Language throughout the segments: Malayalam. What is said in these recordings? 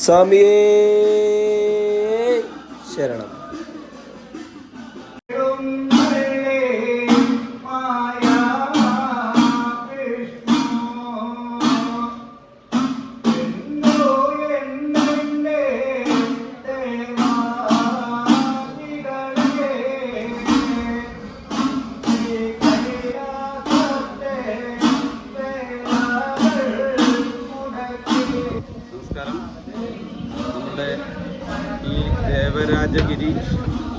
സ്വാമിയേ ശരണം. നമസ്കാരം. നമ്മുടെ ഈ ദേവരാജഗിരി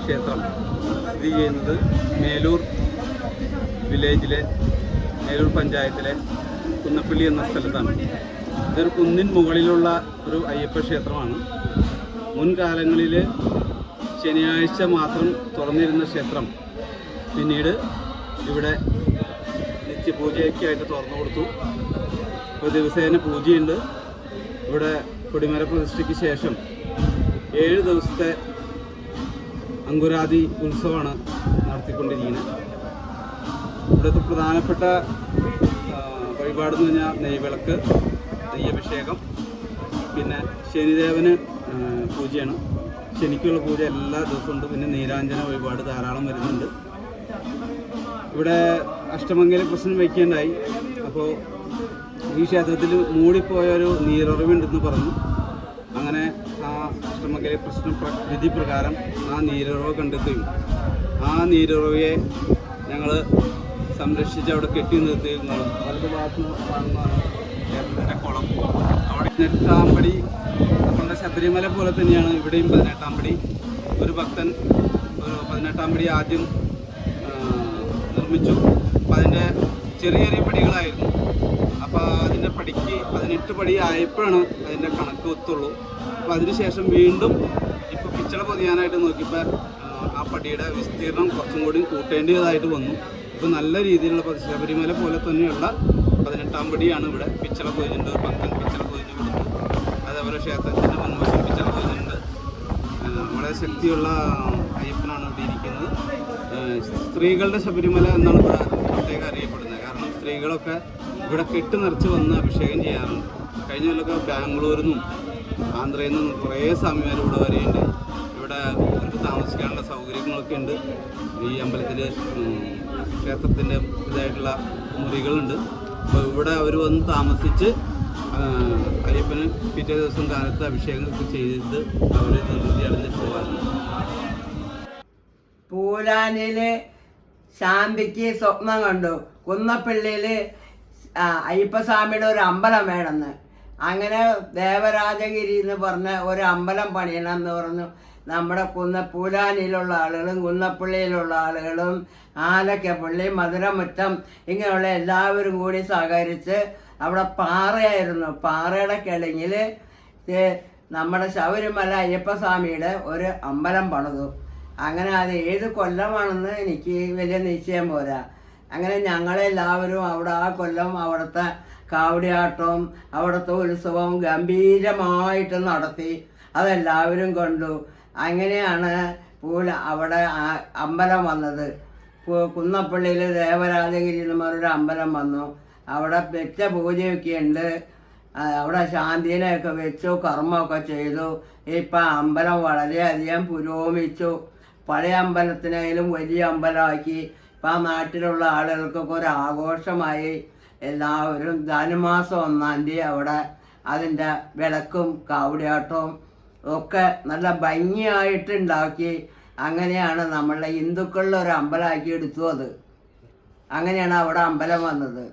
ക്ഷേത്രം സ്ഥിതി ചെയ്യുന്നത് മേലൂർ വില്ലേജിലെ മേലൂർ പഞ്ചായത്തിലെ കുന്നപ്പള്ളി എന്ന സ്ഥലത്താണ്. ഇതൊരു കുന്നിൻ മുകളിലുള്ള ഒരു അയ്യപ്പ ക്ഷേത്രമാണ്. മുൻകാലങ്ങളിൽ ശനിയാഴ്ച മാത്രം തുറന്നിരുന്ന ക്ഷേത്രം പിന്നീട് ഇവിടെ നിത്യപൂജയ്ക്കായിട്ട് തുറന്നു കൊടുത്തു. ഇപ്പോൾ ദിവസേന പൂജയുണ്ട്. ഇവിടെ കൊടിമര പ്രതിഷ്ഠയ്ക്ക് ശേഷം 7 ദിവസത്തെ അങ്കുരാതി ഉത്സവമാണ് നടത്തിക്കൊണ്ടിരിക്കുന്നത്. ഇവിടുത്തെ പ്രധാനപ്പെട്ട വഴിപാടെന്ന് പറഞ്ഞാൽ നെയ്വിളക്ക്, നെയ്യഭിഷേകം, പിന്നെ ശനിദേവന് പൂജയാണ്. ശനിക്കുള്ള പൂജ എല്ലാ ദിവസവും ഉണ്ട്. പിന്നെ നീരാഞ്ജന വഴിപാട് ധാരാളം വരുന്നുണ്ട്. ഇവിടെ അഷ്ടമംഗല പ്രശ്നം വയ്ക്കേണ്ടായി. അപ്പോൾ ഈ ക്ഷേത്രത്തിൽ മൂടിപ്പോയൊരു നീരുറവുണ്ടെന്ന് പറഞ്ഞു. അങ്ങനെ ആ അഷ്ടമംഗല പ്രശ്നം വിധി പ്രകാരം ആ നീരുറവ് കണ്ടെത്തുകയും ആ നീരുറവയെ ഞങ്ങൾ സംരക്ഷിച്ച് അവിടെ കെട്ടി നിർത്തുകയും വലതു ഭാഗത്ത് കാണുന്നതാണ് ക്ഷേത്രത്തിൻ്റെ കുളം. അവിടെ 18-ാം പടി നമ്മുടെ ശബരിമല പോലെ തന്നെയാണ് ഇവിടെയും 18-ാം പടി. ഒരു ഭക്തൻ ഒരു 18-ാം പടി ആദ്യം നിർമ്മിച്ചു. അപ്പം അതിൻ്റെ ചെറിയ ചെറിയ പടികളായിരുന്നു. അപ്പോൾ അതിൻ്റെ പടിക്ക് 18 പടി ആയപ്പോഴാണ് അതിൻ്റെ കണക്ക് ഒത്തുള്ളൂ. അപ്പോൾ അതിനുശേഷം വീണ്ടും ഇപ്പോൾ പിച്ചള പൊതിയാനായിട്ട് നോക്കിയപ്പോൾ ആ പടിയുടെ വിസ്തീർണം കുറച്ചും കൂടി കൂട്ടേണ്ടതായിട്ട് വന്നു. ഇപ്പോൾ നല്ല രീതിയിലുള്ള ശബരിമല പോലെ തന്നെയുള്ള 18-ാം പടിയാണ് ഇവിടെ. പിച്ചള പൊതിഞ്ഞുണ്ട്, ഭക്തൻ പിച്ചള പൊതിഞ്ഞ് കൊടുത്തു. അതേപോലെ ക്ഷേത്രത്തിൻ്റെ മുൻവശം പിച്ചള പൊതിഞ്ഞുണ്ട്. വളരെ ശക്തിയുള്ള അയ്യപ്പനാണ് ഇവിടെ ഇരിക്കുന്നത്. സ്ത്രീകളുടെ ശബരിമല എന്നാണ് ഇവിടെ പ്രത്യേകം അറിയപ്പെടുന്നത്. കാരണം സ്ത്രീകളൊക്കെ ഇവിടെ കെട്ട് നിറച്ച് വന്ന് അഭിഷേകം ചെയ്യാറുണ്ട്. കഴിഞ്ഞ കൊല്ലമൊക്കെ ബാംഗ്ലൂരിൽ നിന്നും ആന്ധ്രയിൽ നിന്നും കുറേ സ്വാമിമാർ ഇവിടെ വരെയുണ്ട്. ഇവിടെ അവർക്ക് താമസിക്കാനുള്ള സൗകര്യങ്ങളൊക്കെ ഉണ്ട്. ഈ അമ്പലത്തിൽ ക്ഷേത്രത്തിൻ്റെ ഇതായിട്ടുള്ള മുറികളുണ്ട്. അപ്പോൾ ഇവിടെ അവർ വന്ന് താമസിച്ച് അയ്യപ്പന് പിറ്റേ ദിവസം കാലത്ത് അഭിഷേകമൊക്കെ ചെയ്ത് അവർ നിർവൃത്തി അടഞ്ഞിട്ട് പോകാറുണ്ട്. പൂലാനില് ശാന്തിക്ക് സ്വപ്നം കണ്ടു കുന്നപ്പള്ളിയില് അയ്യപ്പസ്വാമിയുടെ ഒരു അമ്പലം വേണമെന്ന്. അങ്ങനെ ദേവരാജഗിരി എന്ന് പറഞ്ഞ ഒരു അമ്പലം പണിയണം എന്ന് പറഞ്ഞു. നമ്മുടെ പൂലാനിലുള്ള ആളുകളും കുന്നപ്പള്ളിയിലുള്ള ആളുകളും ആലക്കപ്പള്ളി, മധുരമുറ്റം ഇങ്ങനെയുള്ള എല്ലാവരും കൂടി സഹകരിച്ച് അവിടെ പാറയായിരുന്നു. പാറയുടെ കിളങ്ങിൽ നമ്മുടെ ശബരിമല അയ്യപ്പസ്വാമിയുടെ ഒരു അമ്പലം പണിതു. അങ്ങനെ അത് ഏത് കൊല്ലമാണെന്ന് എനിക്ക് വലിയ നിശ്ചയം പോരാ. അങ്ങനെ ഞങ്ങളെല്ലാവരും അവിടെ ആ കൊല്ലം അവിടുത്തെ കാവടിയാട്ടവും അവിടുത്തെ ഉത്സവവും ഗംഭീരമായിട്ട് നടത്തി. അതെല്ലാവരും കണ്ടു. അങ്ങനെയാണ് അവിടെ അമ്പലം വന്നത്. കുന്നപ്പള്ളിയിൽ ദേവരാജഗിരി എന്ന് പറഞ്ഞൊരു അമ്പലം വന്നു. അവിടെ വെച്ച പൂജയൊക്കെ ഉണ്ട്. അവിടെ ശാന്തിനെയൊക്കെ വെച്ചു, കർമ്മമൊക്കെ ചെയ്തു. ഇപ്പം അമ്പലം വളരെയധികം പുരോഗമിച്ചു. പഴയ അമ്പലത്തിനായാലും വലിയ അമ്പലമാക്കി. ഇപ്പം ആ നാട്ടിലുള്ള ആളുകൾക്കൊക്കെ ഒരു ആഘോഷമായി. എല്ലാവരും ധനുമാസം 1-ാം തീയതി അവിടെ അതിൻ്റെ വിളക്കും കാവടിയാട്ടവും ഒക്കെ നല്ല ഭംഗിയായിട്ടുണ്ടാക്കി. അങ്ങനെയാണ് നമ്മളുടെ ഹിന്ദുക്കളിൽ ഒരു അമ്പലമാക്കി എടുത്തു. അത് അങ്ങനെയാണ് അവിടെ അമ്പലം വന്നത്.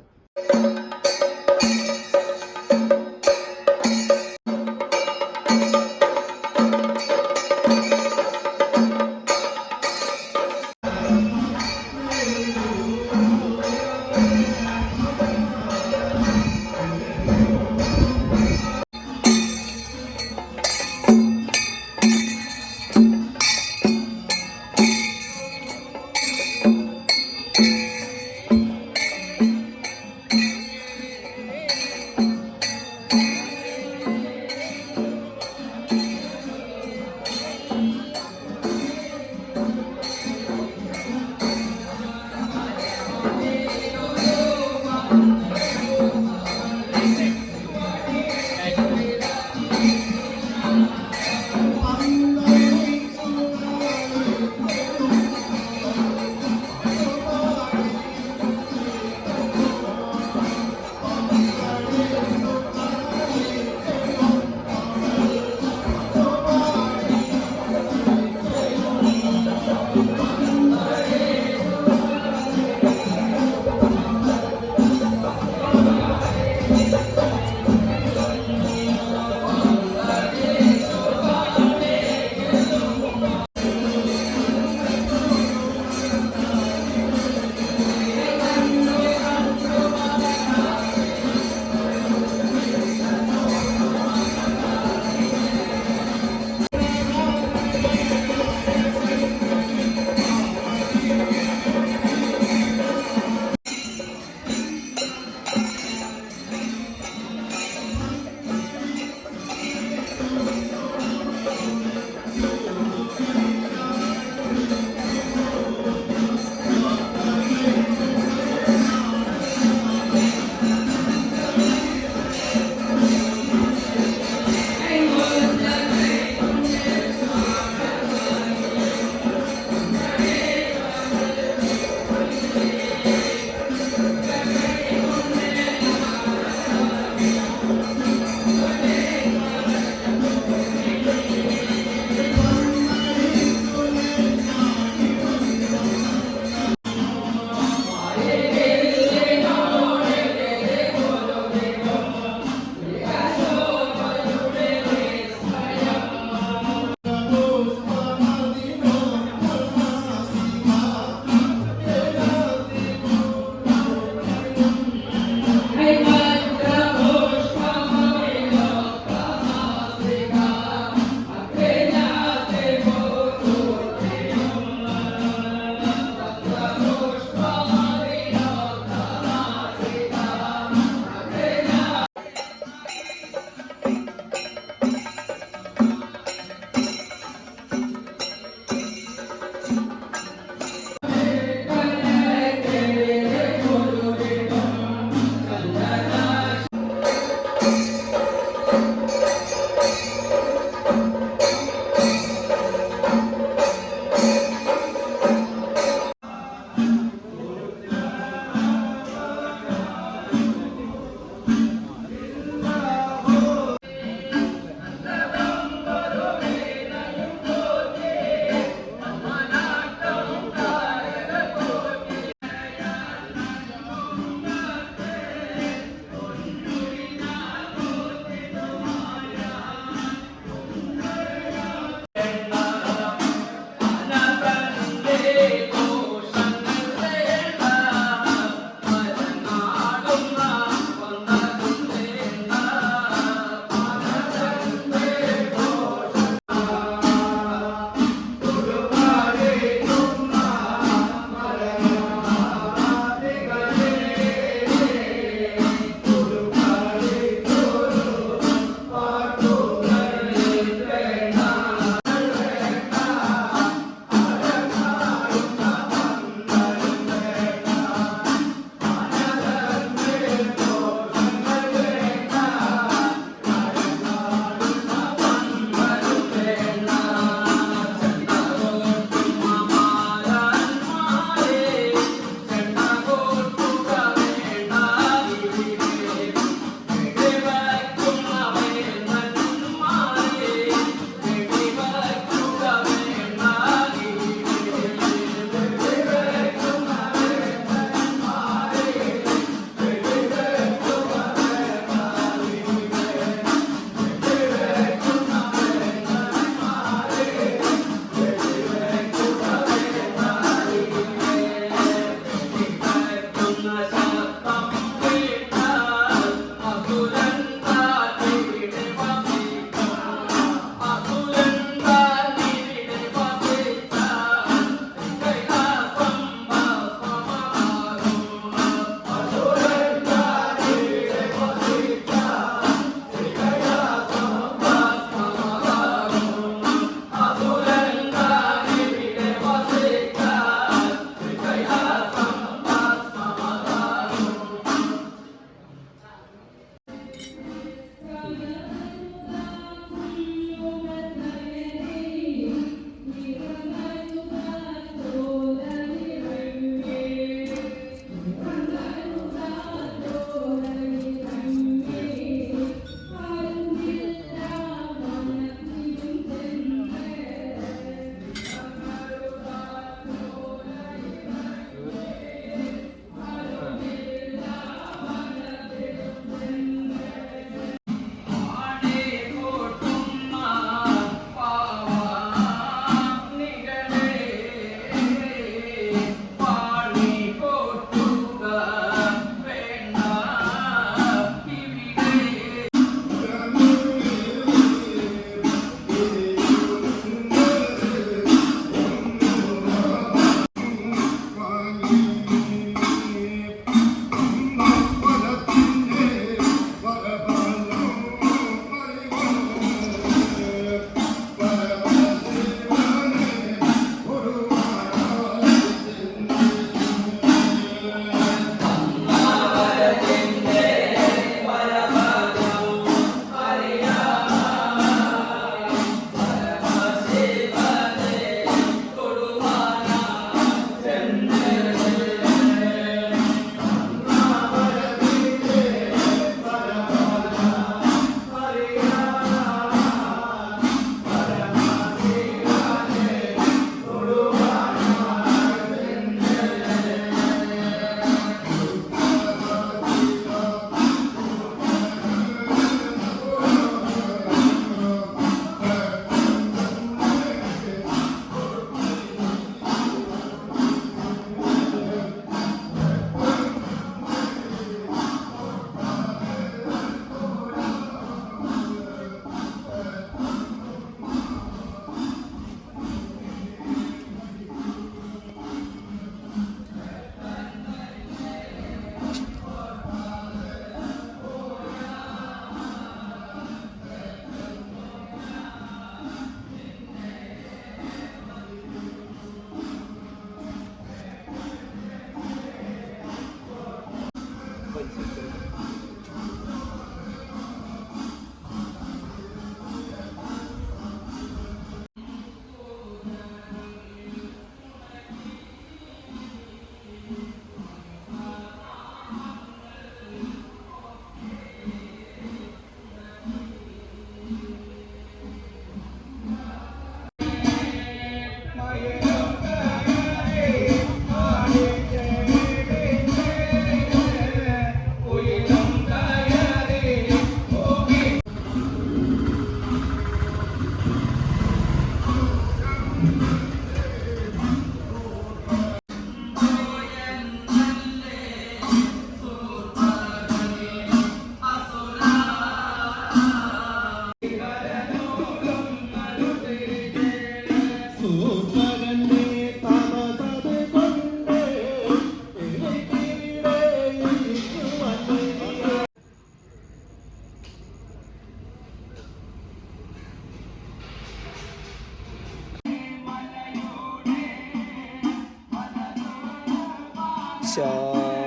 ശാ